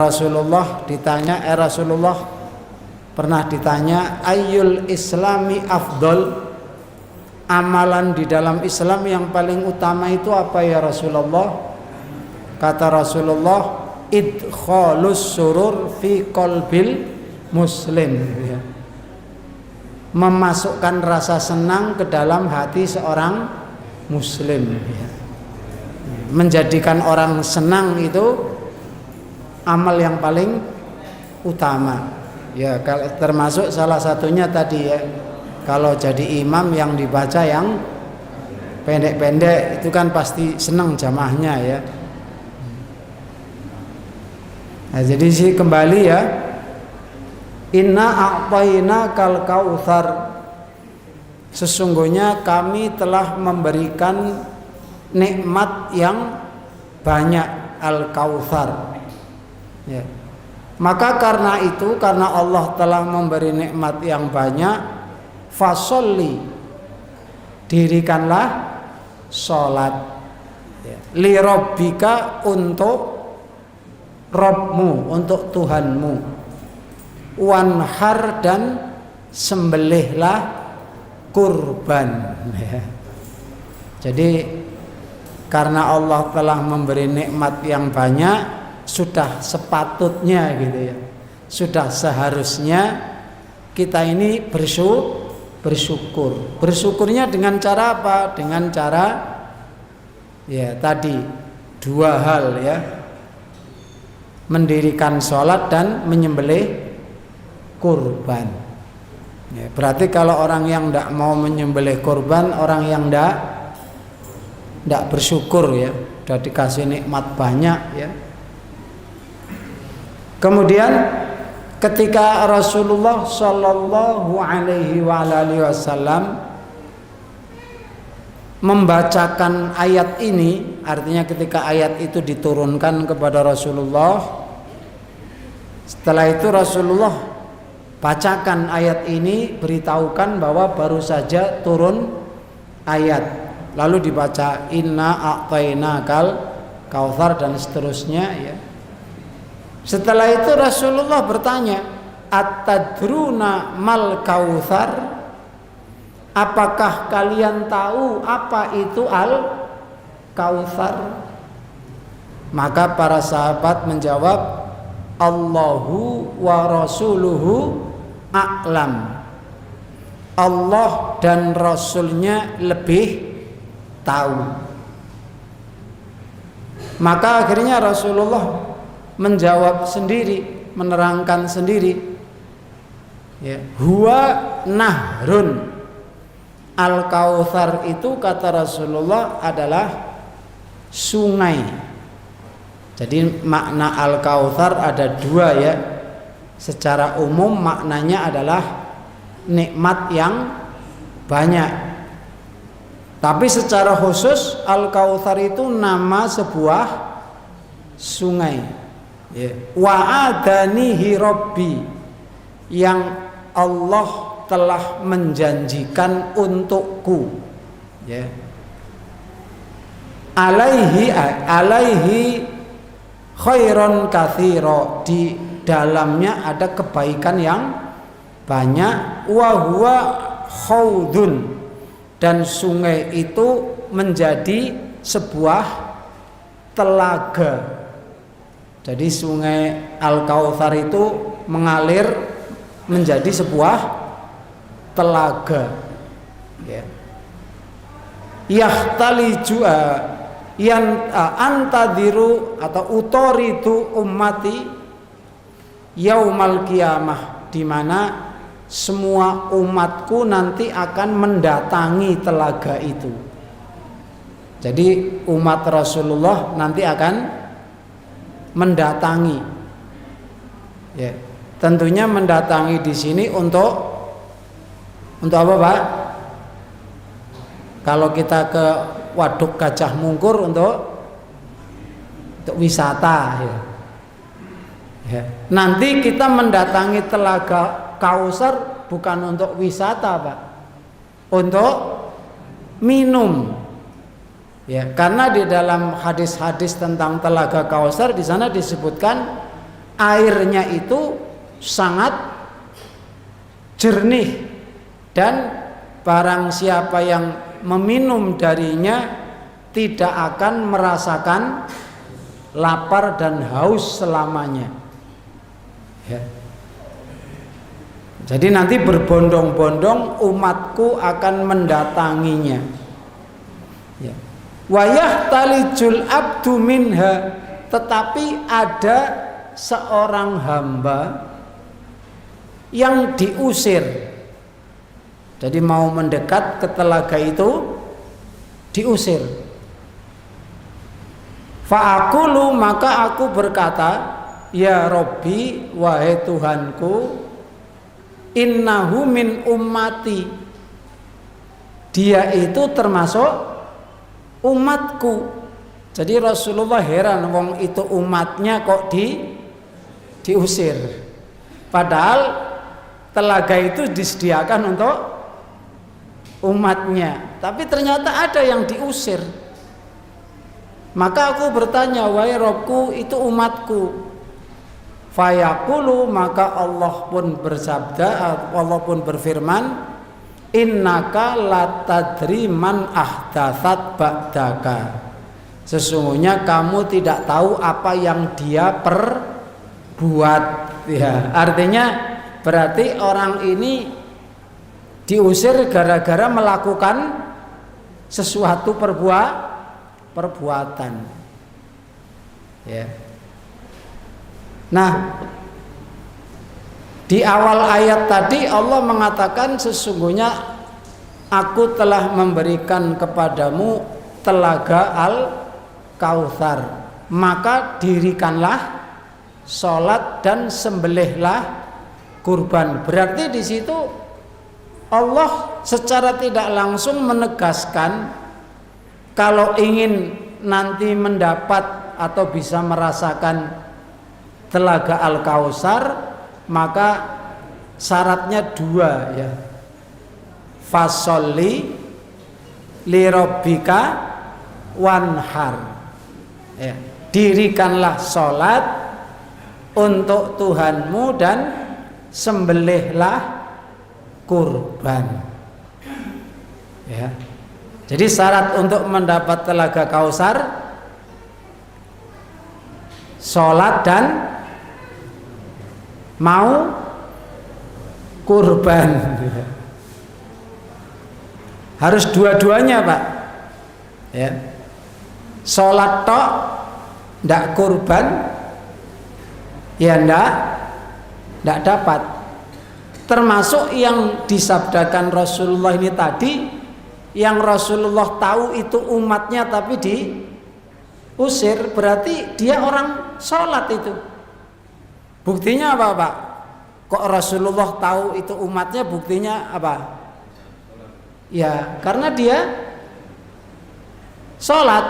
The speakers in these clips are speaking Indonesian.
Rasulullah ditanya, Rasulullah pernah ditanya, ayyul islami afdol, amalan di dalam Islam yang paling utama itu apa ya Rasulullah? Kata Rasulullah, idkhalus surur fi qalbil muslim, ya. Memasukkan rasa senang ke dalam hati seorang muslim, ya. Menjadikan orang senang itu amal yang paling utama, ya. Termasuk salah satunya tadi, ya, kalau jadi imam yang dibaca yang pendek-pendek itu kan pasti senang jamaahnya, ya. Nah, jadi sih kembali, ya, inna a'tayna kal kautsar, sesungguhnya kami telah memberikan nikmat yang banyak, al kautsar, ya. Maka karena itu, karena Allah telah memberi nikmat yang banyak, fasolli, dirikanlah sholat, ya, li rabbika, untuk Rabbmu, untuk Tuhanmu, wanhar, dan sembelihlah kurban, ya. Jadi karena Allah telah memberi nikmat yang banyak, sudah sepatutnya, gitu, ya, sudah seharusnya kita ini bersyukur. Bersyukurnya dengan cara apa? Dengan cara, ya, tadi dua hal, ya, mendirikan sholat dan menyembelih kurban, ya. Berarti kalau orang yang tidak mau menyembelih kurban, orang yang tidak bersyukur, ya. Sudah dikasih nikmat banyak, ya. Kemudian ketika Rasulullah Shallallahu Alaihi Wasallam membacakan ayat ini, artinya ketika ayat itu diturunkan kepada Rasulullah, setelah itu Rasulullah bacakan ayat ini, beritahukan bahwa baru saja turun ayat, lalu dibaca inna a'tayna kal kautsar dan seterusnya, ya. Setelah itu Rasulullah bertanya, at-tadruna mal kautsar, apakah kalian tahu apa itu al kautsar? Maka para sahabat menjawab, Allahu wa rasuluhu a'lam, Allah dan Rasulnya lebih tahu. Maka akhirnya Rasulullah menjawab sendiri, menerangkan sendiri, ya, huwa nahrun, al kautsar itu kata Rasulullah adalah sungai. Jadi makna al kautsar ada dua, ya. Secara umum maknanya adalah nikmat yang banyak. Tapi secara khusus al kautsar itu nama sebuah sungai, ya. Wa adanihi rabbi, yang Allah telah menjanjikan untukku, ya. Alaihi khairon katsira, di dalamnya ada kebaikan yang banyak. Wa huwa khaudun, dan sungai itu menjadi sebuah telaga. Jadi sungai Al-Kautsar itu mengalir menjadi sebuah telaga, ya. Yahtaliju yang antadiru atau utoritu ummati yaumal qiyamah, di mana semua umatku nanti akan mendatangi telaga itu. Jadi umat Rasulullah nanti akan mendatangi, ya. Tentunya mendatangi di sini untuk apa, Pak? Kalau kita ke Waduk Gajah Mungkur untuk wisata, ya. Ya. Nanti kita mendatangi telaga Kautsar bukan untuk wisata, Pak, untuk minum, ya. Karena di dalam hadis-hadis tentang telaga Kautsar di sana disebutkan airnya itu sangat jernih dan barang siapa yang meminum darinya tidak akan merasakan lapar dan haus selamanya. Ya. Jadi nanti berbondong-bondong umatku akan mendatanginya. Ya. Wayah talijul abdu minha, tetapi ada seorang hamba yang diusir. Jadi mau mendekat ke telaga itu diusir. Fa'aqulu, maka aku berkata, ya Robbi, wahai Tuhanku, innahu min ummati, dia itu termasuk umatku. Jadi Rasulullah heran, wong itu umatnya kok diusir, padahal telaga itu disediakan untuk umatnya, tapi ternyata ada yang diusir. Maka aku bertanya, wahai Robku, itu umatku. Fayaqulu, maka Allah pun bersabda, Allah pun berfirman, innaka latadri man ahdatsat ba'daka, sesungguhnya kamu tidak tahu apa yang dia perbuat. Ya, artinya berarti orang ini diusir gara-gara melakukan sesuatu perbuatan. Ya. Nah, di awal ayat tadi Allah mengatakan sesungguhnya aku telah memberikan kepadamu telaga Al-Kautsar, maka dirikanlah sholat dan sembelihlah kurban. Berarti di situ Allah secara tidak langsung menegaskan kalau ingin nanti mendapat atau bisa merasakan telaga Al-Kautsar, maka syaratnya dua, ya. Fasholli li rabbika wanhar, ya. Dirikanlah sholat untuk Tuhanmu dan sembelihlah kurban. Ya. Jadi syarat untuk mendapat telaga Kautsar sholat dan mau kurban. Harus dua-duanya, Pak. Ya. Sholat tok ndak kurban, ya ndak dapat. Termasuk yang disabdakan Rasulullah ini tadi, yang Rasulullah tahu itu umatnya tapi diusir, berarti dia orang sholat itu. Buktinya apa, Pak? Kok Rasulullah tahu itu umatnya, buktinya apa? Ya, karena dia sholat.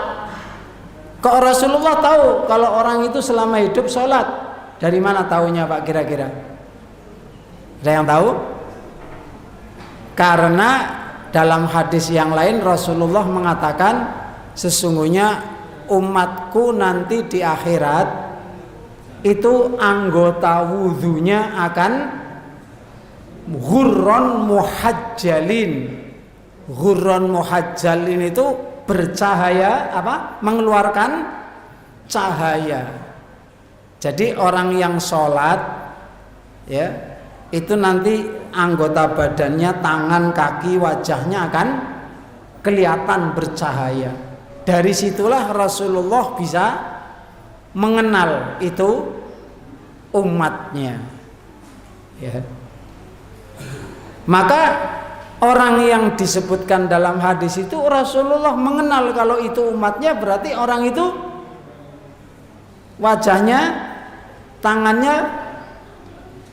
Kok Rasulullah tahu kalau orang itu selama hidup sholat? Dari mana tahunya, Pak, kira-kira? Ada yang tahu? Karena dalam hadis yang lain Rasulullah mengatakan sesungguhnya umatku nanti di akhirat itu anggota wudhunya akan ghurron muhajjalin. Ghurron muhajjalin itu bercahaya, apa? Mengeluarkan cahaya. Jadi orang yang sholat, ya, itu nanti anggota badannya, tangan, kaki, wajahnya akan kelihatan bercahaya. Dari situlah Rasulullah bisa mengenal itu umatnya. Ya. Maka orang yang disebutkan dalam hadis itu Rasulullah mengenal kalau itu umatnya, berarti orang itu wajahnya, tangannya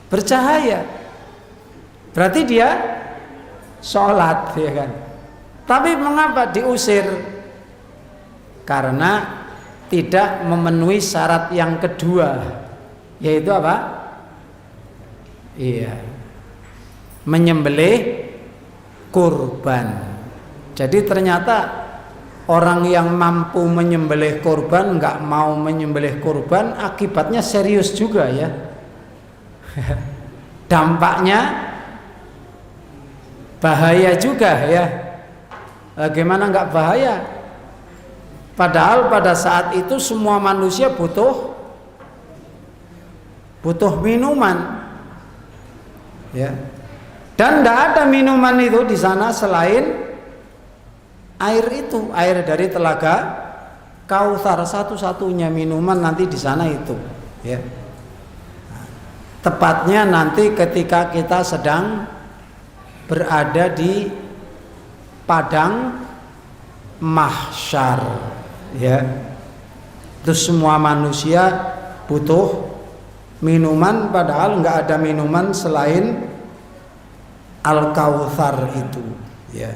bercahaya, berarti dia sholat, ya kan? Tapi mengapa diusir? Karena tidak memenuhi syarat yang kedua, yaitu apa? Iya, menyembelih kurban. Jadi ternyata orang yang mampu menyembelih kurban nggak mau menyembelih kurban, akibatnya serius juga ya. Dampaknya bahaya juga ya. Bagaimana nggak bahaya? Padahal pada saat itu semua manusia butuh minuman, ya. Dan tidak ada minuman itu di sana selain air itu, air dari telaga Kautsar, satu-satunya minuman nanti di sana itu, ya. Tepatnya nanti ketika kita sedang berada di padang mahsyar, ya. Terus semua manusia butuh minuman, padahal nggak ada minuman selain Al-Kautsar itu, ya.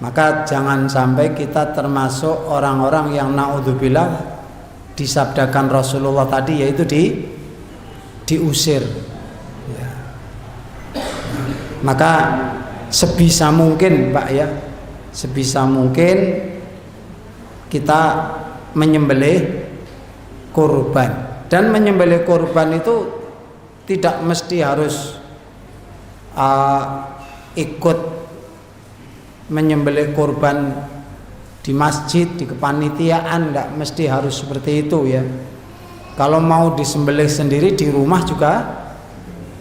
Maka jangan sampai kita termasuk orang-orang yang naudzubillah disabdakan Rasulullah tadi, yaitu diusir, ya. Maka sebisa mungkin Pak ya, sebisa mungkin kita menyembelih kurban. Dan menyembelih kurban itu tidak mesti harus ikut menyembelih kurban di masjid, di kepanitiaan, tidak mesti harus seperti itu ya. Kalau mau disembelih sendiri di rumah juga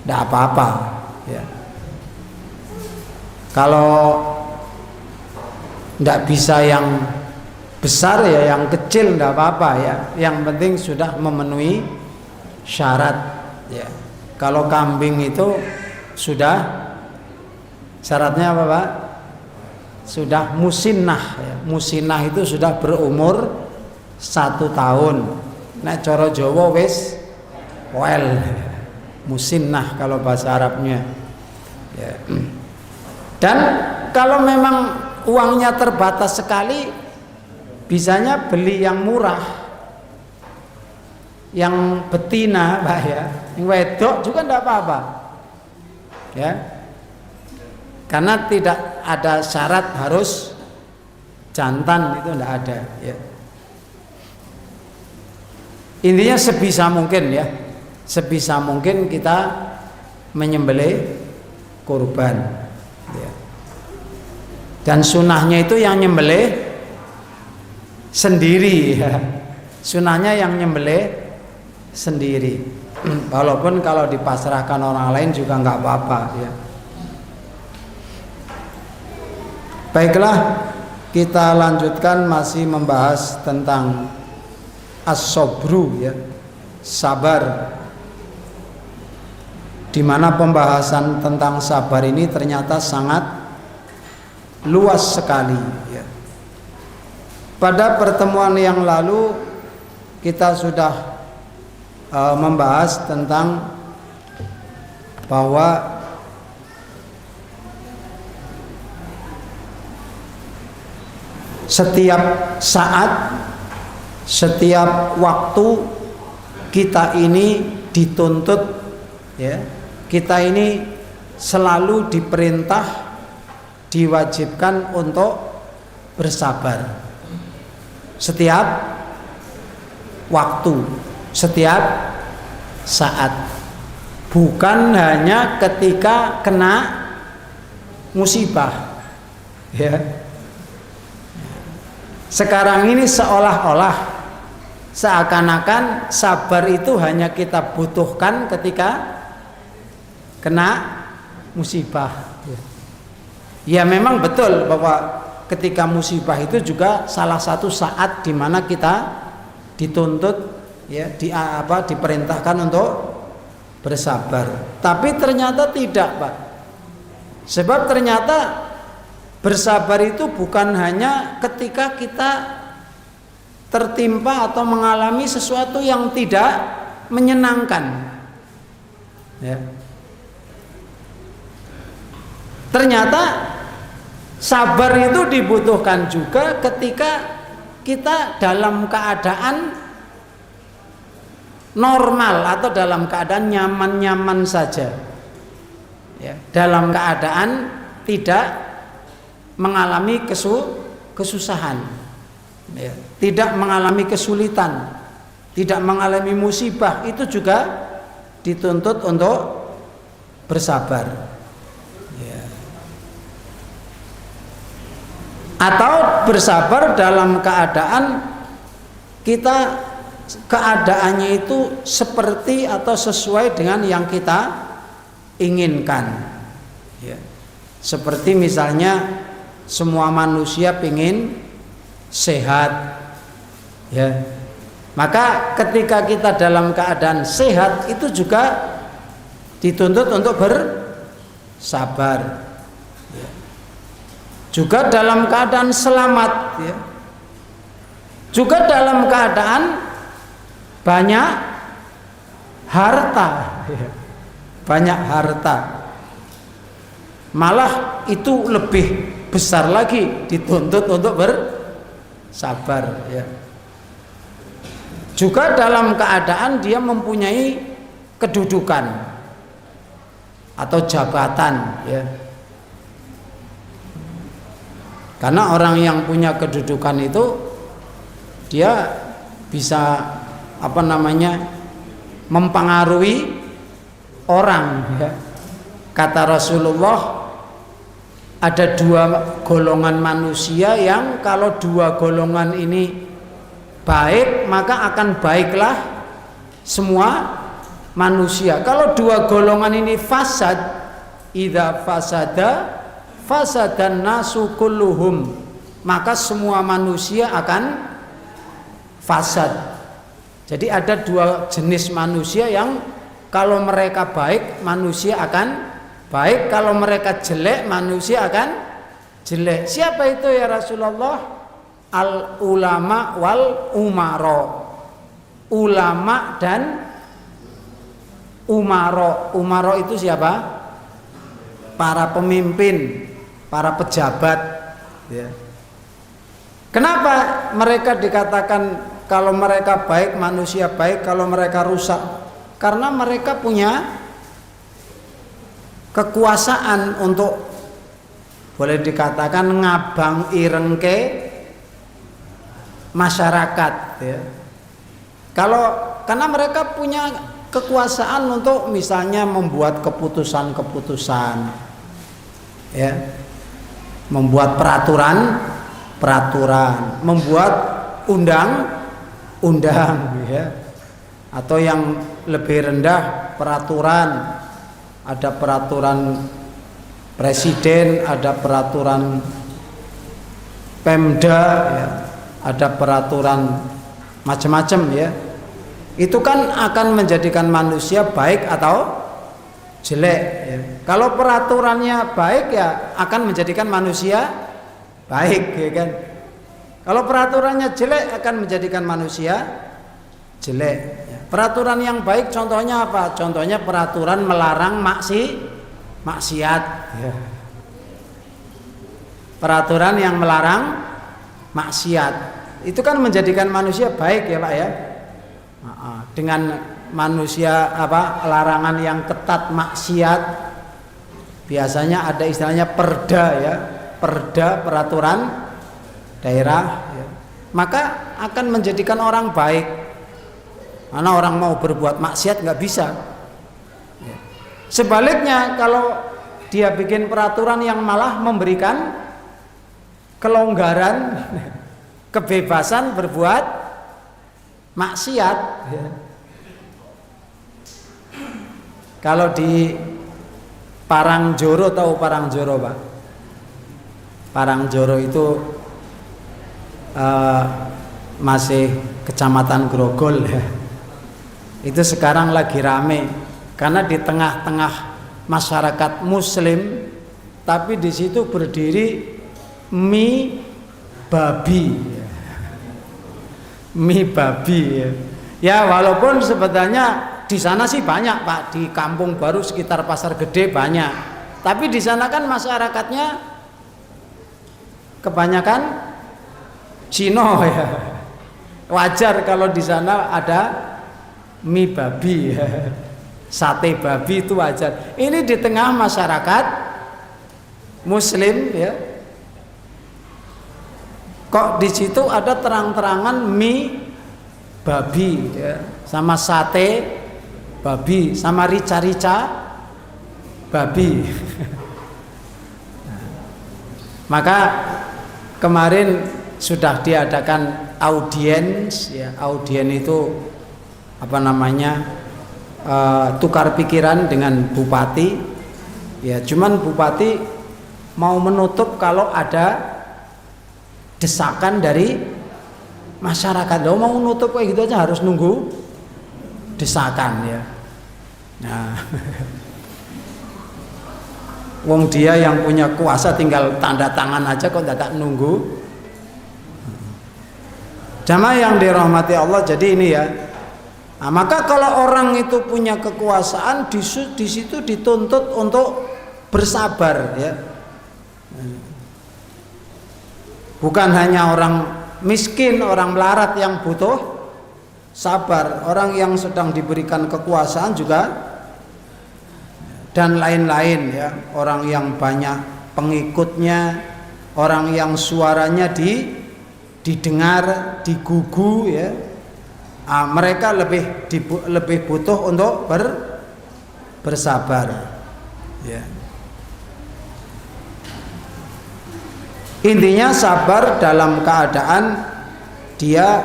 tidak apa-apa ya. Kalau tidak bisa yang besar ya, yang kecil tidak apa-apa ya. Yang penting sudah memenuhi syarat ya. Kalau kambing itu sudah syaratnya apa Pak? Sudah musinnah ya. Musinnah itu sudah berumur 1 tahun. Nek cara Jawa wis wel. Musinnah kalau bahasa Arabnya ya. Dan kalau memang uangnya terbatas sekali, bisanya beli yang murah, yang betina Pak ya, yang wedok juga tidak apa-apa ya, karena tidak ada syarat harus jantan, itu tidak ada ya. Intinya sebisa mungkin ya, sebisa mungkin kita menyembelih kurban ya. Dan sunahnya itu yang nyembelih sendiri ya. Sunahnya yang nyembelih sendiri. Walaupun kalau dipasrahkan orang lain juga nggak apa-apa ya. Baiklah, kita lanjutkan masih membahas tentang as-sabru ya, sabar. Di mana pembahasan tentang sabar ini ternyata sangat luas sekali ya. Pada pertemuan yang lalu kita sudah membahas tentang bahwa setiap saat, setiap waktu kita ini dituntut ya, kita ini selalu diperintah, diwajibkan untuk bersabar setiap waktu, setiap saat, bukan hanya ketika kena musibah ya. Sekarang ini seolah-olah seakan-akan sabar itu hanya kita butuhkan ketika kena musibah ya. Ya memang betul bahwa ketika musibah itu juga salah satu saat di mana kita dituntut ya, diperintahkan untuk bersabar. Tapi ternyata tidak Pak. Sebab ternyata bersabar itu bukan hanya ketika kita tertimpa atau mengalami sesuatu yang tidak menyenangkan ya. Ternyata sabar itu dibutuhkan juga ketika kita dalam keadaan normal atau dalam keadaan nyaman-nyaman saja ya, dalam keadaan tidak mengalami kesusahan, ya. Tidak mengalami kesulitan, tidak mengalami musibah, itu juga dituntut untuk bersabar, ya. Atau bersabar dalam keadaan keadaannya itu seperti atau sesuai dengan yang kita inginkan, ya. Seperti misalnya semua manusia ingin sehat, ya. Maka ketika kita dalam keadaan sehat itu juga dituntut untuk bersabar, ya. Juga dalam keadaan selamat, ya. Juga dalam keadaan banyak harta, ya. Banyak harta, malah itu lebih besar lagi dituntut untuk bersabar, ya. Juga dalam keadaan dia mempunyai kedudukan atau jabatan, ya. Karena orang yang punya kedudukan itu dia bisa mempengaruhi orang, ya. Kata Rasulullah, ada dua golongan manusia yang kalau dua golongan ini baik maka akan baiklah semua manusia. Kalau dua golongan ini fasad, idza fasadan nasu kulluhum, maka semua manusia akan fasad. Jadi ada dua jenis manusia yang kalau mereka baik manusia akan baik, kalau mereka jelek manusia akan jelek. Siapa itu ya Rasulullah? Al ulama wal umaro. Ulama dan umaro. Umaro itu siapa? Para pemimpin, para pejabat, ya. Kenapa mereka dikatakan kalau mereka baik manusia baik, kalau mereka rusak? Karena mereka punya kekuasaan untuk, boleh dikatakan, ngabang irengke masyarakat, ya. Karena mereka punya kekuasaan untuk misalnya membuat keputusan-keputusan, ya, membuat peraturan, membuat undang-undang, ya. Atau yang lebih rendah peraturan, ada peraturan presiden, ada peraturan Pemda, ya. Ada peraturan macam-macam, ya. Itu kan akan menjadikan manusia baik atau jelek, ya. Kalau peraturannya baik ya akan menjadikan manusia baik, ya kan. Kalau peraturannya jelek akan menjadikan manusia jelek, ya. Peraturan yang baik contohnya apa? Contohnya peraturan melarang maksiat, ya. Peraturan yang melarang maksiat itu kan menjadikan manusia baik, ya Pak, ya. Dengan manusia larangan yang ketat maksiat, biasanya ada istilahnya perda, ya. Perda, peraturan daerah, ya. Maka akan menjadikan orang baik. Karena orang mau berbuat maksiat nggak bisa, ya. Sebaliknya kalau dia bikin peraturan yang malah memberikan kelonggaran, kebebasan berbuat maksiat, ya. Kalau di Parangjoro, tahu Parangjoro, Pak? Parangjoro itu masih Kecamatan Grogol, ya. Itu sekarang lagi rame karena di tengah-tengah masyarakat Muslim, tapi di situ berdiri mie babi, ya. Ya walaupun sebetulnya di sana sih banyak, Pak, di Kampung Baru sekitar Pasar Gede banyak, tapi di sana kan masyarakatnya kebanyakan Cino, ya. Wajar kalau di sana ada mie babi, ya. Sate babi itu wajar. Ini di tengah masyarakat Muslim, ya. Kok di situ ada terang-terangan mie babi ya, sama sate babi, sama rica-rica babi. Maka kemarin sudah diadakan audiens ya, audiens itu apa namanya, tukar pikiran dengan bupati ya, cuman bupati mau menutup kalau ada desakan dari masyarakat. Lo mau nutup kayak gitu aja harus nunggu desakan ya. Nah, wong dia yang punya kuasa tinggal tanda tangan aja kok tidak nunggu. Jamaah yang dirahmati Allah, jadi ini ya. Nah, maka kalau orang itu punya kekuasaan di situ dituntut untuk bersabar ya. Bukan hanya orang miskin, orang melarat yang butuh sabar, orang yang sedang diberikan kekuasaan juga, dan lain-lain ya, orang yang banyak pengikutnya, orang yang suaranya didengar, digugu ya, mereka lebih butuh untuk bersabar ya. Intinya sabar dalam keadaan dia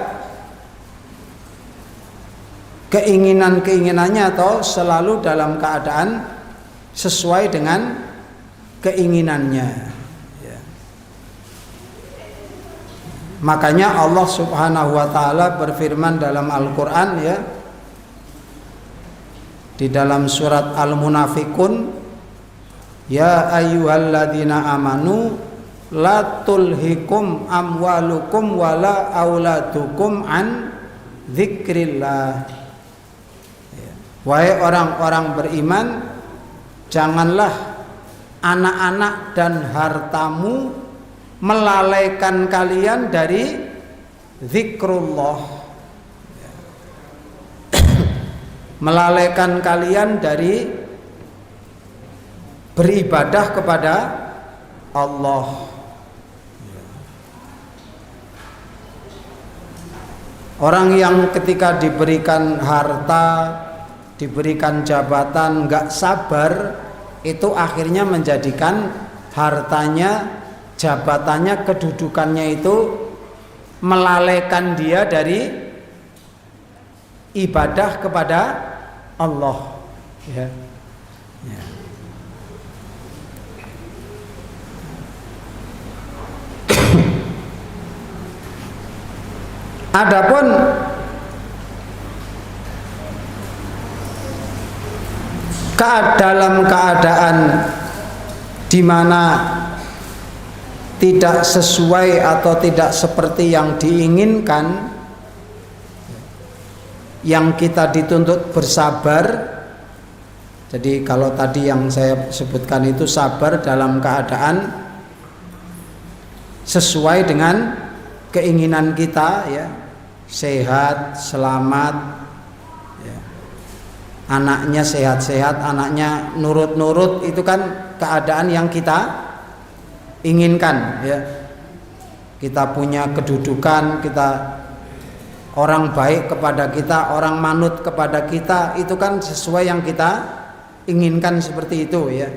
keinginannya atau selalu dalam keadaan sesuai dengan keinginannya ya. Makanya Allah Subhanahu wa taala berfirman dalam Al-Qur'an ya, di dalam surat Al-Munafiqun, ya ayyuhalladzina amanu la tulhikum amwalukum wala auladukum an dzikrillah. Wahai orang-orang beriman, janganlah anak-anak dan hartamu melalaikan kalian dari zikrullah, melalaikan kalian dari beribadah kepada Allah. Orang yang ketika diberikan harta, diberikan jabatan nggak sabar, itu akhirnya menjadikan hartanya, jabatannya, kedudukannya itu melalaikan dia dari ibadah kepada Allah ya. Ya. Adapun dalam keadaan di mana tidak sesuai atau tidak seperti yang diinginkan, yang kita dituntut bersabar. Jadi kalau tadi yang saya sebutkan itu sabar dalam keadaan sesuai dengan keinginan kita ya, sehat, selamat ya. Anaknya sehat-sehat, anaknya nurut-nurut, itu kan keadaan yang kita inginkan ya. Kita punya kedudukan, kita orang baik kepada kita, orang manut kepada kita, itu kan sesuai yang kita inginkan seperti itu ya.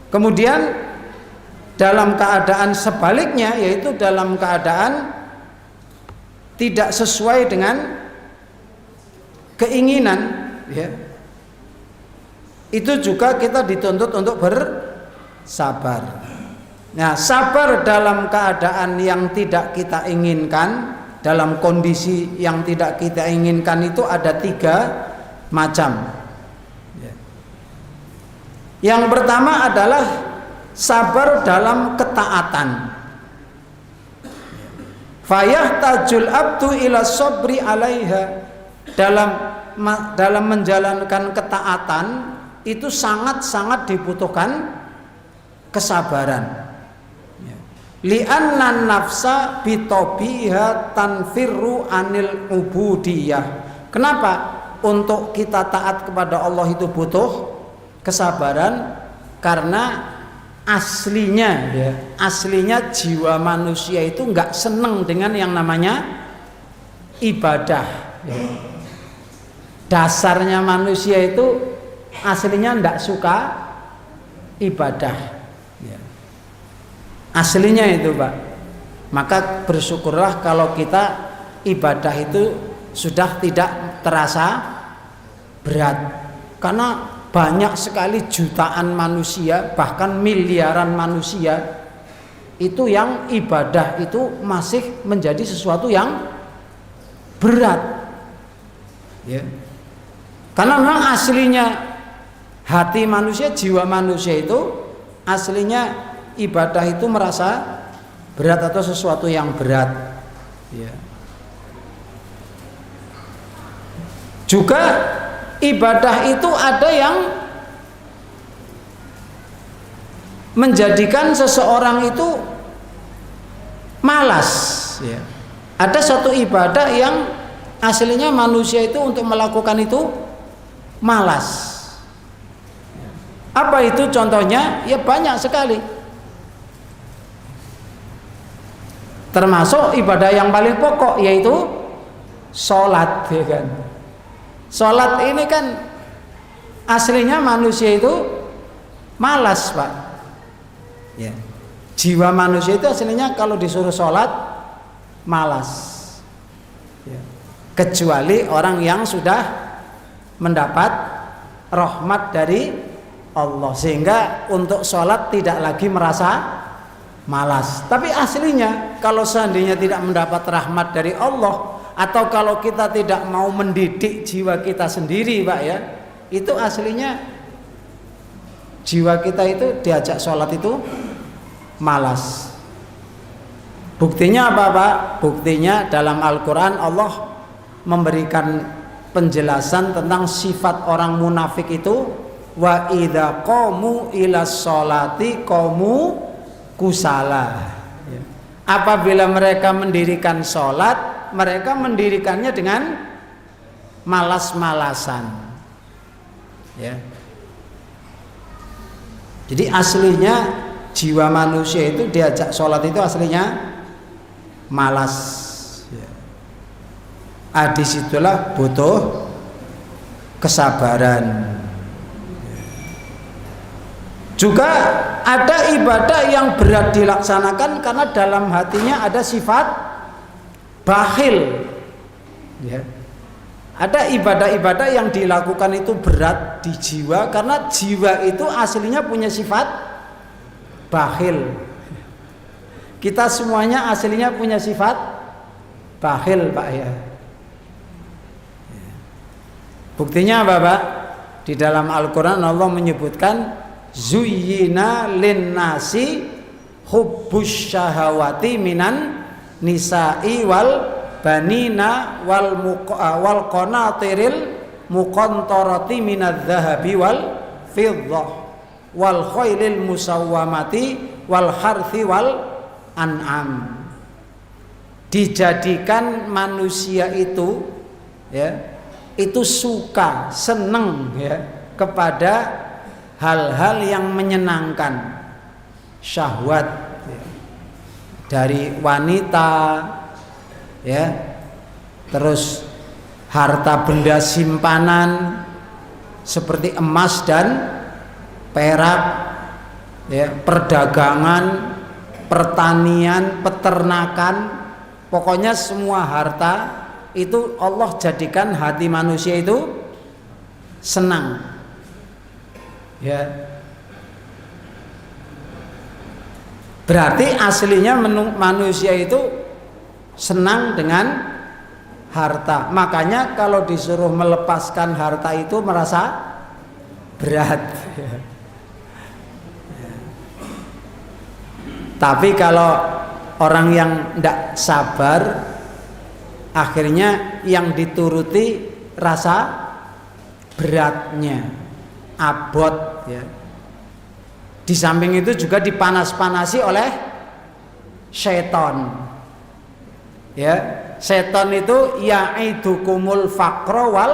Kemudian dalam keadaan sebaliknya, yaitu dalam keadaan tidak sesuai dengan keinginan ya, itu juga kita dituntut untuk bersabar. Nah, sabar dalam keadaan yang tidak kita inginkan, dalam kondisi yang tidak kita inginkan itu ada 3 macam ya. Yang pertama adalah sabar dalam ketaatan. Fayahtajul abdu ila sabri alaiha. Dalam menjalankan ketaatan itu sangat-sangat dibutuhkan kesabaran. Li'anna nafsa bitobiha tanfirru anil ubudiyah. Kenapa? Untuk kita taat kepada Allah itu butuh kesabaran, karena aslinya ya, aslinya jiwa manusia itu nggak seneng dengan yang namanya ibadah ya. Dasarnya manusia itu aslinya nggak suka ibadah ya. Aslinya itu Pak. Maka bersyukurlah kalau kita ibadah itu sudah tidak terasa berat, karena banyak sekali jutaan manusia, bahkan miliaran manusia itu yang ibadah itu masih menjadi sesuatu yang berat ya. Karena memang aslinya hati manusia, jiwa manusia itu aslinya ibadah itu merasa berat atau sesuatu yang berat ya. Juga ibadah itu ada yang menjadikan seseorang itu malas ya. Ada satu ibadah yang aslinya manusia itu untuk melakukan itu malas. Apa itu contohnya? Ya banyak sekali. Termasuk ibadah yang paling pokok yaitu sholat ya kan. Sholat ini kan aslinya manusia itu malas Pak ya. Jiwa manusia itu aslinya kalau disuruh sholat malas ya. Kecuali orang yang sudah mendapat rahmat dari Allah sehingga untuk sholat tidak lagi merasa malas. Tapi aslinya kalau seandainya tidak mendapat rahmat dari Allah, atau kalau kita tidak mau mendidik jiwa kita sendiri Pak ya, itu aslinya jiwa kita itu diajak sholat itu malas. Buktinya apa Pak? Buktinya dalam Al-Quran Allah memberikan penjelasan tentang sifat orang munafik itu, wa idza qamu ila sholati qamu kusala. Apabila mereka mendirikan sholat, mereka mendirikannya dengan malas-malasan ya. Jadi aslinya jiwa manusia itu diajak sholat itu aslinya malas ya. Disitulah butuh kesabaran. Juga ada ibadah yang berat dilaksanakan karena dalam hatinya ada sifat bakhil ya. Ada ibadah-ibadah yang dilakukan itu berat di jiwa karena jiwa itu aslinya punya sifat bakhil. Kita semuanya aslinya punya sifat bakhil Pak ya. Buktinya apa Pak? Di dalam Al-Quran Allah menyebutkan zuyyina linnasi hubbus syahawati minan nisa'i wal banina wal qanatiril muqantarati minadz zahabi wal fiddah wal khailil musawwamati wal harthi wal an'am. Dijadikan manusia itu ya, itu suka, seneng ya kepada hal-hal yang menyenangkan, syahwat dari wanita ya, terus harta benda simpanan seperti emas dan perak ya, perdagangan, pertanian, peternakan, pokoknya semua harta itu Allah jadikan hati manusia itu senang ya. Berarti aslinya manusia itu senang dengan harta. Makanya kalau disuruh melepaskan harta itu merasa berat. Tapi kalau orang yang tidak sabar, akhirnya yang dituruti rasa beratnya, abot ya. Di samping itu juga dipanas-panasi oleh syaitan ya. Syaitan itu ya'idukumul faqra wal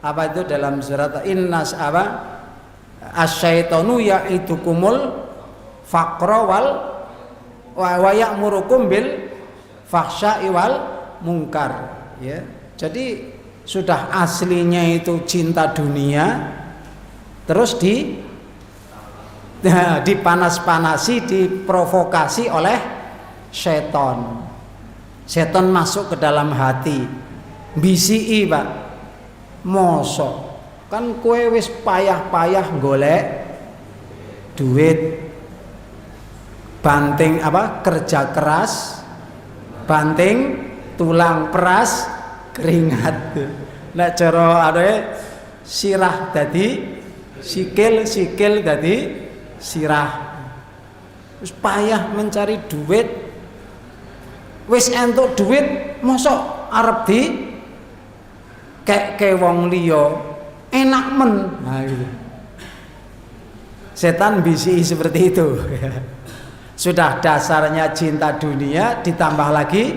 apa itu dalam surat Innas apa asyaitonu ya'idukumul faqra wa ya'murukum bil fahsya'i wal munkar, ya. Jadi sudah aslinya itu cinta dunia, terus dipanas-panasi, diprovokasi oleh setan. Setan masuk ke dalam hati, bisiki Pak, mosok kan kue wis payah-payah golek duit, banting kerja keras, banting tulang peras keringat. Nek cara sirah dadi sikil dadi sirah. Wis payah mencari duit, wis entuk duit mosok arep di kek wong liya enak men. Nah, gitu. Setan bisi seperti itu. Sudah dasarnya cinta dunia, ditambah lagi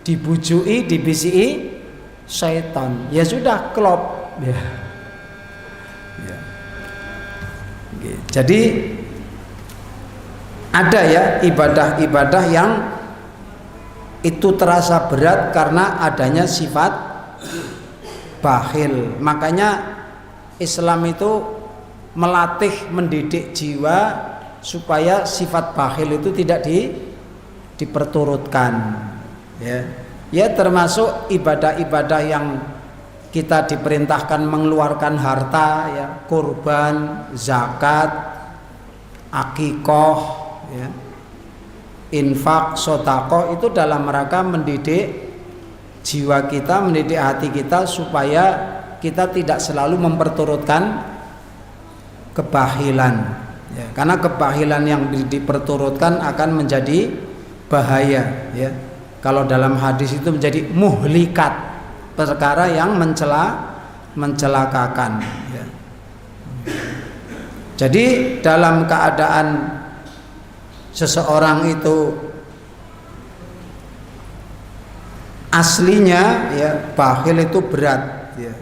dibujui, dibisi setan, ya sudah klop, ya. Ya. Jadi ada ya ibadah-ibadah yang itu terasa berat karena adanya sifat bakhil. Makanya Islam itu melatih, mendidik jiwa supaya sifat bakhil itu tidak diperturutkan, ya. Ya, termasuk ibadah-ibadah yang kita diperintahkan mengeluarkan harta, ya, kurban, zakat, akikoh, ya, infak, sedekah, itu dalam rangka mendidik jiwa kita, mendidik hati kita supaya kita tidak selalu memperturutkan kebahilan, ya, karena kebahilan yang diperturutkan akan menjadi bahaya, ya. Kalau dalam hadis itu menjadi muhlikat, perkara yang mencelakakan, ya. Jadi dalam keadaan seseorang itu aslinya, ya, bakhil itu berat, ya.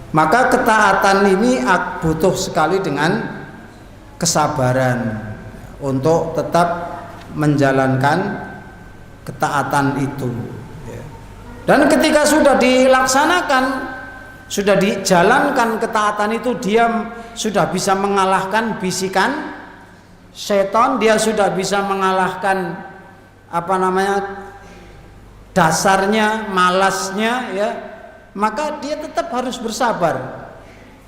Maka ketaatan ini butuh sekali dengan kesabaran untuk tetap menjalankan ketaatan itu, ya. Dan ketika sudah dilaksanakan, sudah dijalankan ketaatan itu, dia sudah bisa mengalahkan bisikan setan, dia sudah bisa mengalahkan dasarnya malasnya, ya. Maka dia tetap harus bersabar.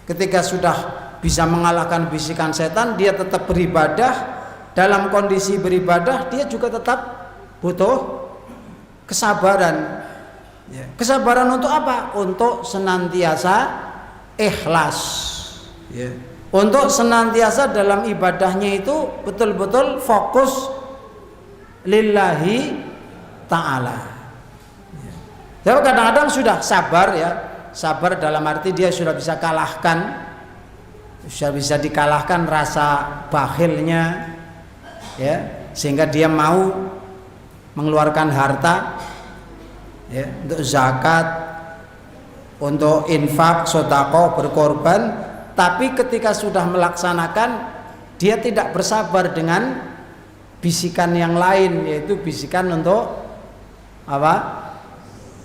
Ketika sudah bisa mengalahkan bisikan setan, dia tetap beribadah. Dalam kondisi beribadah dia juga tetap butuh kesabaran, ya. Kesabaran untuk apa? Untuk senantiasa ikhlas, ya. Untuk senantiasa dalam ibadahnya itu betul-betul fokus lillahi ta'ala, ya. Jadi kadang-kadang sudah sabar, ya. Sabar dalam arti dia sudah bisa dikalahkan rasa bakhilnya, ya, sehingga dia mau mengeluarkan harta, ya, untuk zakat, untuk infak, sedekah, berkorban. Tapi ketika sudah melaksanakan, dia tidak bersabar dengan bisikan yang lain, yaitu bisikan untuk apa?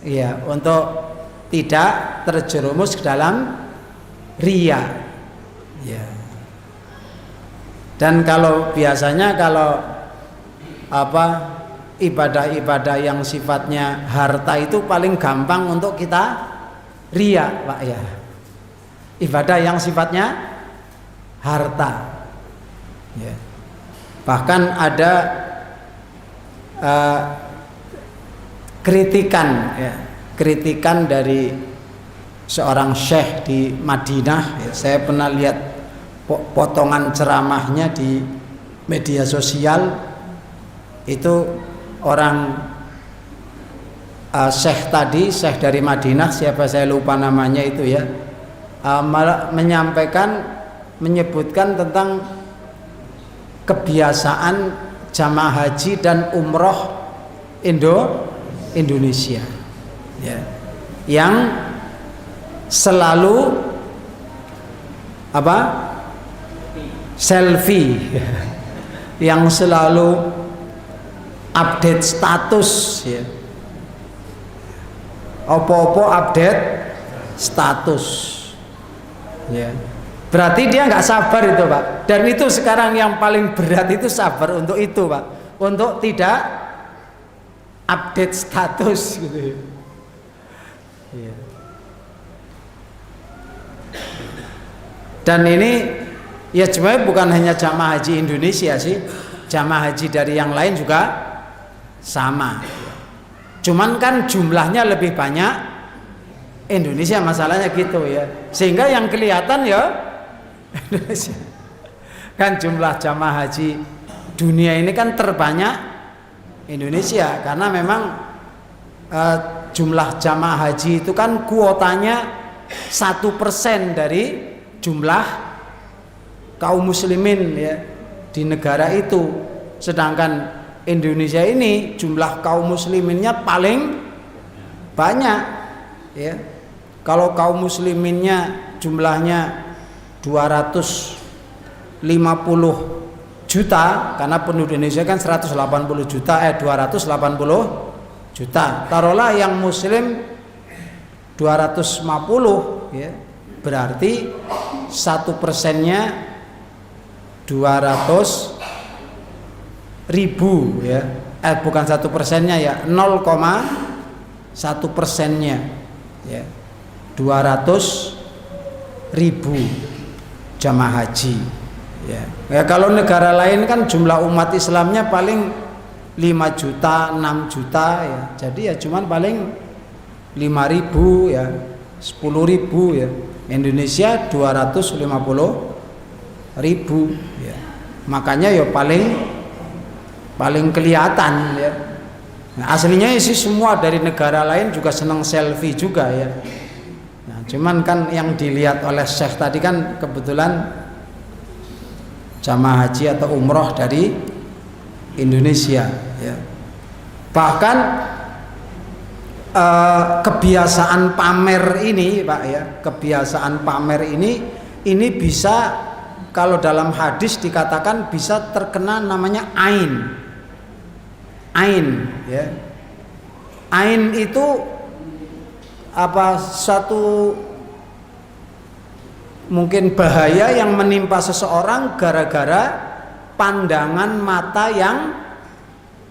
Ya, untuk tidak terjerumus ke dalam riya, ya. Dan kalau biasanya ibadah-ibadah yang sifatnya harta itu paling gampang untuk kita riya, Pak, ya. Ibadah yang sifatnya harta, ya. Bahkan ada kritikan dari seorang syekh di Madinah, ya. Saya pernah lihat potongan ceramahnya di media sosial. Itu orang syekh dari Madinah, siapa saya lupa namanya itu, ya, menyebutkan tentang kebiasaan jamaah haji dan umroh Indonesia, ya, yang selalu apa? Selfie yang selalu update status ya. Opo-opo update status ya. Berarti dia nggak sabar itu Pak. Dan itu sekarang yang paling berat itu sabar untuk itu Pak. Untuk tidak update status gitu ya. Dan ini ya sebenarnya bukan hanya jamaah haji Indonesia sih, jamaah haji dari yang lain juga sama. Cuman kan jumlahnya lebih banyak Indonesia, masalahnya gitu ya. Sehingga yang kelihatan ya Indonesia. Kan jumlah jamaah haji dunia ini kan terbanyak Indonesia, karena memang jumlah jamaah haji itu kan kuotanya 1% dari jumlah kaum muslimin ya di negara itu. Sedangkan Indonesia ini jumlah kaum musliminnya paling banyak ya. Kalau kaum musliminnya jumlahnya 250 juta, karena penduduk Indonesia kan 180 juta 280 juta. Taruhlah yang muslim 250 ya. Berarti 1%-nya 200.000 ya. Bukan 1%-nya ya, 0,1%-nya ya. 200.000 jamaah haji ya. Ya kalau negara lain kan jumlah umat Islamnya paling 5 juta, 6 juta ya. Jadi ya cuman paling 5.000 ya, 10.000 ya. Indonesia 250.000 ya. Makanya ya paling kelihatan ya. Nah, aslinya sih semua dari negara lain juga senang selfie juga ya. Nah, cuman kan yang dilihat oleh Syekh tadi kan kebetulan jamaah haji atau umroh dari Indonesia ya. Bahkan kebiasaan pamer ini Pak ya, kebiasaan pamer ini bisa, kalau dalam hadis dikatakan bisa terkena namanya ain ya. Ain itu apa, satu mungkin bahaya yang menimpa seseorang gara-gara pandangan mata yang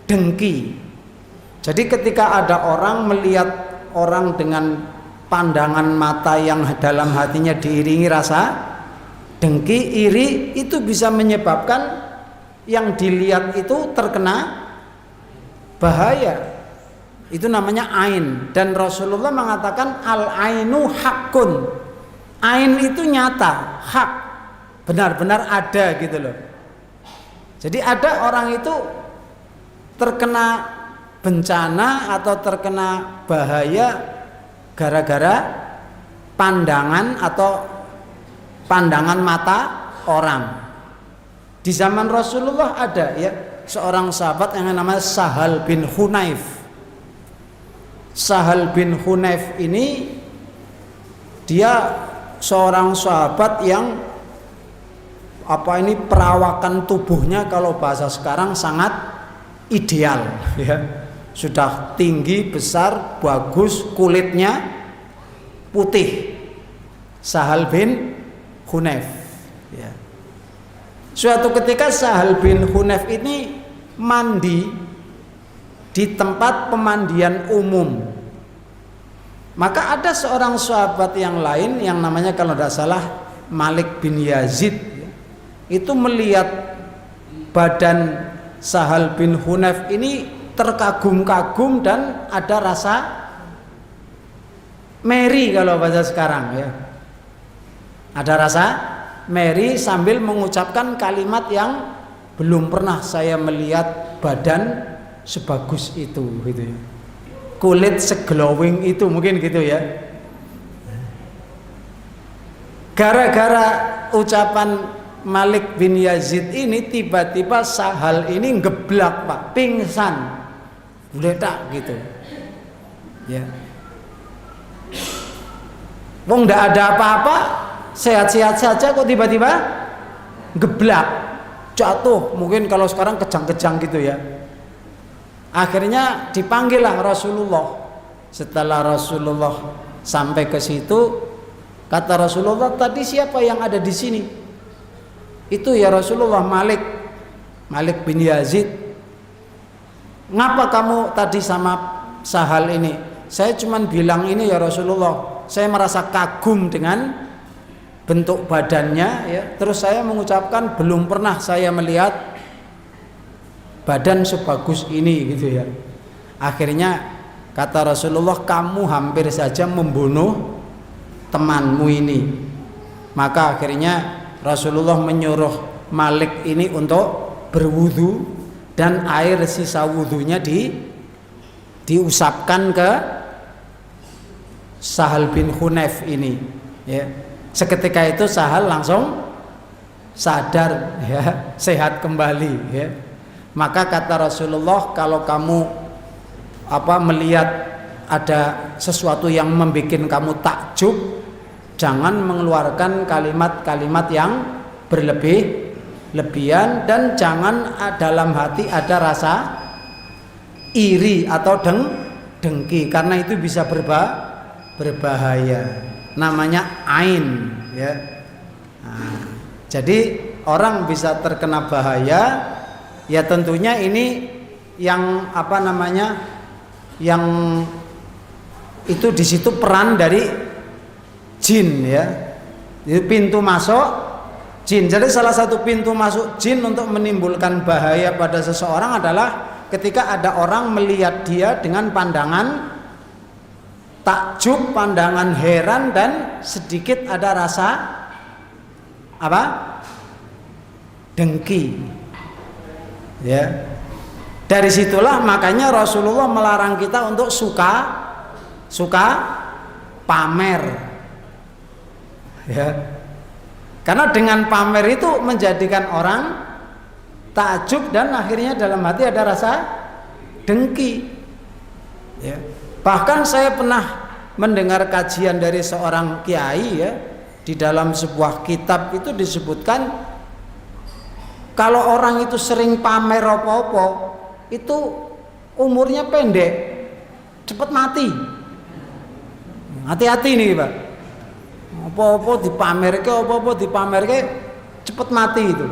dengki. Jadi ketika ada orang melihat orang dengan pandangan mata yang dalam hatinya diiringi rasa dengki, iri, itu bisa menyebabkan yang dilihat itu terkena bahaya. Itu namanya ain. Dan Rasulullah mengatakan al-ainu hakun. Ain itu nyata, hak, benar-benar ada gitu loh. Jadi ada orang itu terkena bencana atau terkena bahaya gara-gara pandangan atau pandangan mata orang. Di zaman Rasulullah ada ya seorang sahabat yang namanya Sahal bin Hunayf. Sahal bin Hunayf ini dia seorang sahabat yang perawakan tubuhnya kalau bahasa sekarang sangat ideal ya. Sudah tinggi, besar, bagus, kulitnya putih. Sahal bin Hunayf ya. Suatu ketika Sahal bin Hunayf ini mandi di tempat pemandian umum. Maka ada seorang sahabat yang lain yang namanya kalau tidak salah Malik bin Yazid ya, itu melihat badan Sahal bin Hunayf ini terkagum-kagum dan ada rasa meri kalau bahasa sekarang ya. Ada rasa meri sambil mengucapkan kalimat yang belum pernah saya melihat badan sebagus itu gitu ya. Kulit seglowing itu mungkin gitu ya. Gara-gara ucapan Malik bin Yazid ini tiba-tiba Sahal ini ngeblak Pak, pingsan. Buletak gitu ya. Wong ndak ada apa-apa, sehat-sehat saja kok tiba-tiba geblak, jatuh. Mungkin kalau sekarang kejang-kejang gitu ya. Akhirnya dipanggillah Rasulullah. Setelah Rasulullah sampai ke situ, kata Rasulullah, tadi siapa yang ada di sini? Itu ya Rasulullah, Malik bin Yazid. Ngapa kamu tadi sama Sahal ini? Saya cuman bilang ini ya Rasulullah, saya merasa kagum dengan bentuk badannya ya. Terus saya mengucapkan belum pernah saya melihat badan sebagus ini gitu ya. Akhirnya kata Rasulullah, kamu hampir saja membunuh temanmu ini. Maka akhirnya Rasulullah menyuruh Malik ini untuk berwudu, dan air sisa wudunya diusapkan ke Sahal bin Hunayf ini ya. Seketika itu Sahal langsung sadar ya, sehat kembali ya. Maka kata Rasulullah, kalau kamu melihat ada sesuatu yang membuat kamu takjub, jangan mengeluarkan kalimat-kalimat yang berlebihan, dan jangan dalam hati ada rasa iri atau dengki, karena itu bisa berbahaya. Namanya ain ya. Nah, jadi orang bisa terkena bahaya. Ya tentunya ini yang yang itu di situ peran dari jin ya. Itu pintu masuk jin. Jadi salah satu pintu masuk jin untuk menimbulkan bahaya pada seseorang adalah ketika ada orang melihat dia dengan pandangan takjub, pandangan heran, dan sedikit ada rasa dengki. Ya, dari situlah makanya Rasulullah melarang kita untuk suka pamer, ya, karena dengan pamer itu menjadikan orang takjub dan akhirnya dalam hati ada rasa dengki. Ya. Bahkan saya pernah mendengar kajian dari seorang kiai ya, di dalam sebuah kitab itu disebutkan, kalau orang itu sering pamer apa-apa, itu umurnya pendek, cepat mati. Hati-hati nih Pak. Apa-apa dipamerke, cepat mati itu.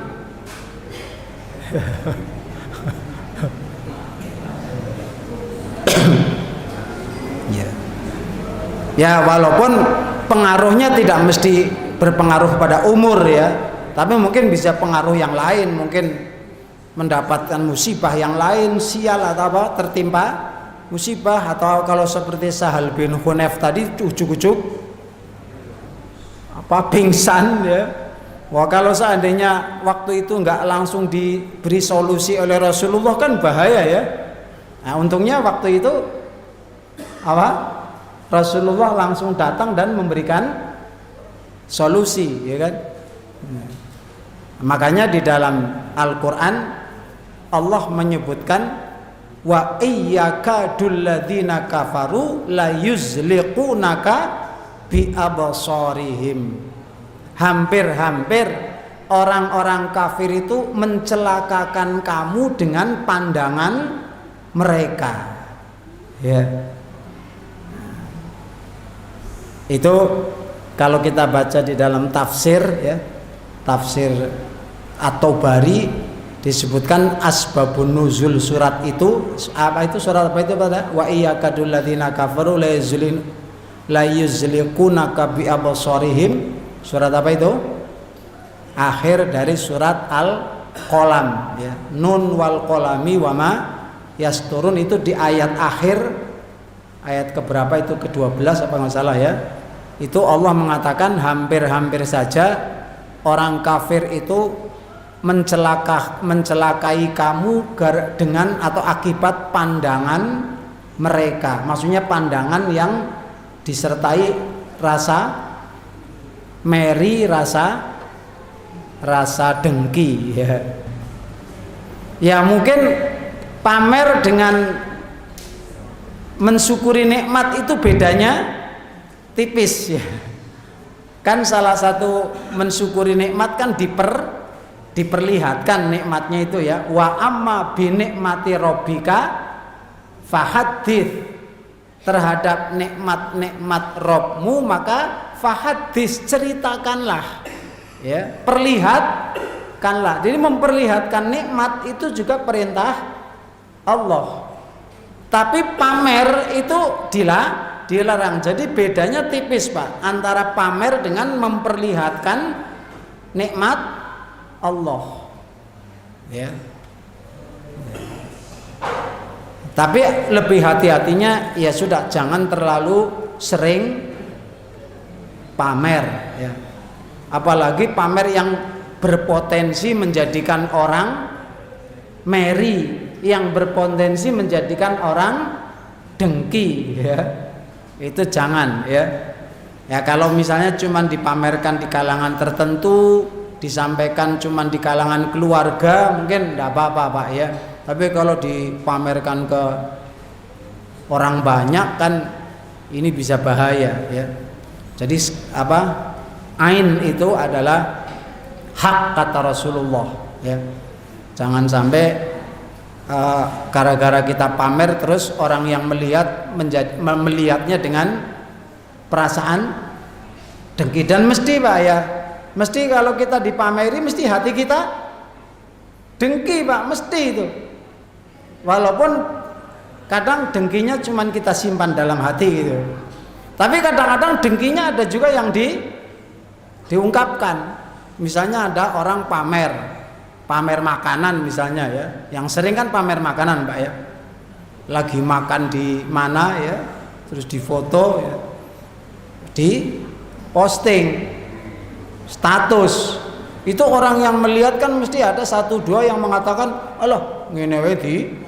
Ya walaupun pengaruhnya tidak mesti berpengaruh pada umur ya. Tapi mungkin bisa pengaruh yang lain, mungkin mendapatkan musibah yang lain, sial atau tertimpa musibah, atau kalau seperti Sahal bin Hunayf tadi ujuk-ujuk pingsan ya. Wah, kalau seandainya waktu itu nggak langsung diberi solusi oleh Rasulullah kan bahaya ya. Nah, untungnya waktu itu Rasulullah langsung datang dan memberikan solusi ya kan. Makanya di dalam Al-Quran Allah menyebutkan, wa iyyakadul ladzina kafaru la yuzliqunaka bi absarihim. Hampir-hampir orang-orang kafir itu mencelakakan kamu dengan pandangan mereka. Ya. Itu kalau kita baca di dalam tafsir ya, tafsir At-Tabari disebutkan asbabun nuzul surat itu surat apa itu pada wa iyyakadul ladzina kafaru la yuzliqunaka bi absarihim, surat apa itu? Akhir dari surat Al-Qalam ya. Nun wal qalami wa ma yasturun, itu di ayat akhir, ayat keberapa itu, ke-12 apa enggak salah ya. Itu Allah mengatakan hampir-hampir saja orang kafir itu mencelakai kamu dengan atau akibat pandangan mereka. Maksudnya pandangan yang disertai rasa meri, rasa dengki ya. Ya mungkin pamer dengan mensyukuri nikmat itu bedanya tipis ya. Kan salah satu mensyukuri nikmat kan diperlihatkan nikmatnya itu ya. Wa amma bi nikmati rabbika fahadits, terhadap nikmat-nikmat Rabbmu maka fahadits, ceritakanlah ya, perlihatkanlah. Jadi memperlihatkan nikmat itu juga perintah Allah. Tapi pamer itu dilarang. Jadi bedanya tipis Pak antara pamer dengan memperlihatkan nikmat Allah ya. Tapi lebih hati-hatinya ya sudah, jangan terlalu sering pamer ya. Apalagi pamer yang berpotensi menjadikan orang meri, yang berpotensi menjadikan orang dengki ya. Itu jangan ya. Ya kalau misalnya cuman dipamerkan di kalangan tertentu, disampaikan cuman di kalangan keluarga mungkin tidak apa-apa Pak ya. Tapi kalau dipamerkan ke orang banyak kan ini bisa bahaya ya. Jadi apa? Ain itu adalah hak kata Rasulullah ya. Jangan sampai gara-gara kita pamer terus orang yang melihatnya dengan perasaan dengki. Dan mesti Pak ya, mesti kalau kita dipameri mesti hati kita dengki Pak, mesti itu. Walaupun kadang dengkinya cuman kita simpan dalam hati gitu. Tapi kadang-kadang dengkinya ada juga yang diungkapkan. Misalnya ada orang pamer makanan misalnya ya. Yang sering kan pamer makanan Pak ya. Lagi makan di mana ya, terus difoto ya, di posting status. Itu orang yang melihat kan mesti ada satu dua yang mengatakan, "Alah, ngene wae di."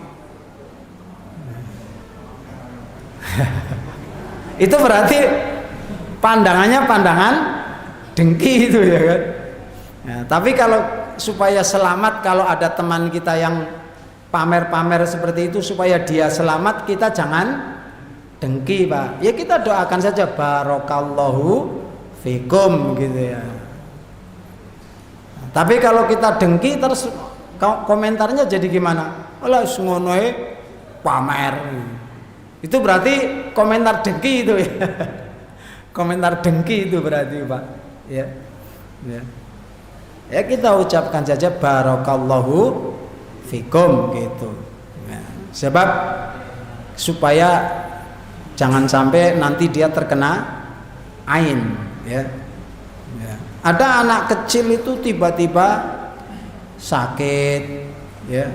Itu berarti pandangannya pandangan dengki itu ya kan. Ya, tapi kalau supaya selamat, kalau ada teman kita yang pamer-pamer seperti itu supaya dia selamat, kita jangan dengki Pak. Ya kita doakan saja barakallahu fikum gitu ya. Tapi kalau kita dengki terus komentarnya jadi gimana? Alah ngono pamer. Itu berarti komentar dengki itu ya. Komentar dengki itu berarti Pak ya. Ya. Ya kita ucapkan saja barakallahu fikum gitu ya. Sebab supaya jangan sampai nanti dia terkena ain ya. Ya. Ada anak kecil itu tiba-tiba sakit ya.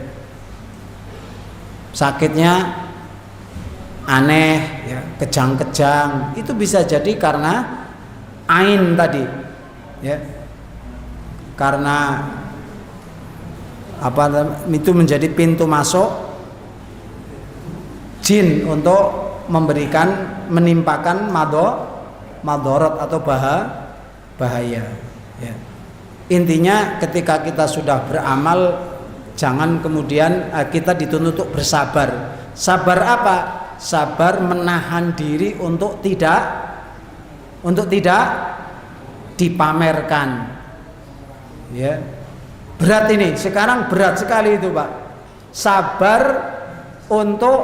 Sakitnya aneh ya, kejang-kejang, itu bisa jadi karena ain tadi ya, karena apa itu menjadi pintu masuk jin untuk menimpakan madorot atau bahaya ya. Intinya ketika kita sudah beramal jangan kemudian kita dituntut untuk bersabar. Sabar apa? Sabar menahan diri untuk tidak dipamerkan ya. Berat ini, sekarang berat sekali itu Pak. Sabar untuk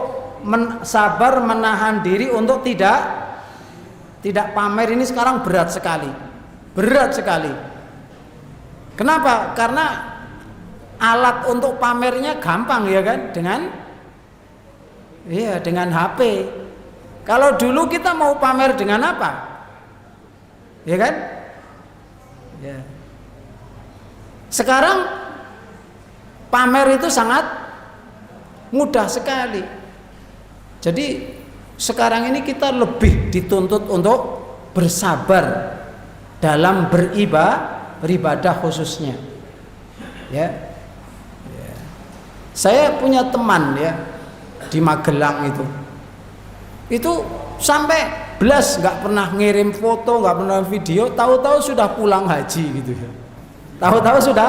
sabar menahan diri untuk tidak pamer ini sekarang berat sekali. Berat sekali. Kenapa? Karena alat untuk pamernya gampang ya kan, dengan HP. Kalau dulu kita mau pamer dengan apa? Ya kan? Ya. Sekarang pamer itu sangat mudah sekali. Jadi sekarang ini kita lebih dituntut untuk bersabar dalam beribadah khususnya. Ya. Ya. Saya punya teman ya di Magelang itu sampai belas nggak pernah ngirim foto, nggak pernah video, tahu-tahu sudah pulang haji gitu ya. Tahu-tahu sudah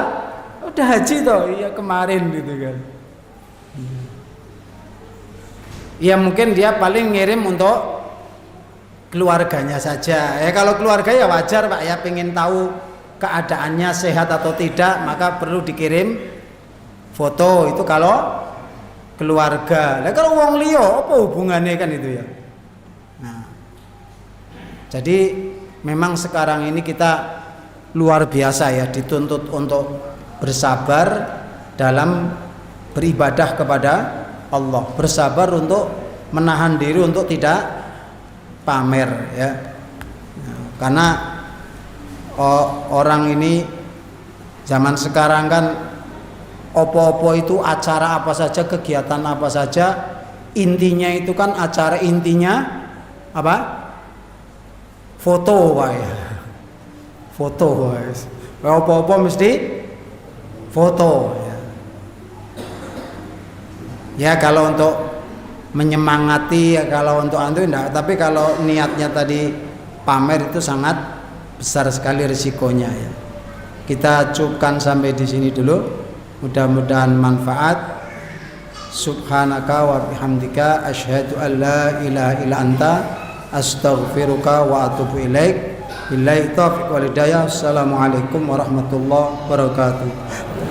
haji toh, iya kemarin gitu kan. Ya mungkin dia paling ngirim untuk keluarganya saja. Ya kalau keluarga ya wajar Pak ya, pengen tahu keadaannya sehat atau tidak, maka perlu dikirim foto. Itu kalau keluarga. Lah kalau wong liya apa hubungannya kan itu ya. Nah, jadi memang sekarang ini kita luar biasa ya, dituntut untuk bersabar dalam beribadah kepada Allah, bersabar untuk menahan diri untuk tidak pamer ya. Karena orang ini zaman sekarang kan opo-opo itu acara apa saja, kegiatan apa saja, intinya itu kan acara intinya apa? Foto Pak ya. Foto guys. Opo-opo mesti foto ya. Ya kalau untuk menyemangati, ya kalau untuk antu enggak, tapi kalau niatnya tadi pamer itu sangat besar sekali risikonya ya. Kita cukupkan sampai di sini dulu. Mudah-mudahan manfaat. Subhanaka wa bihamdika asyhadu an la ilaha illa anta astaghfiruka wa atubu ilaik. Billahi taufiq wal hidayah. Assalamualaikum warahmatullahi wabarakatuh.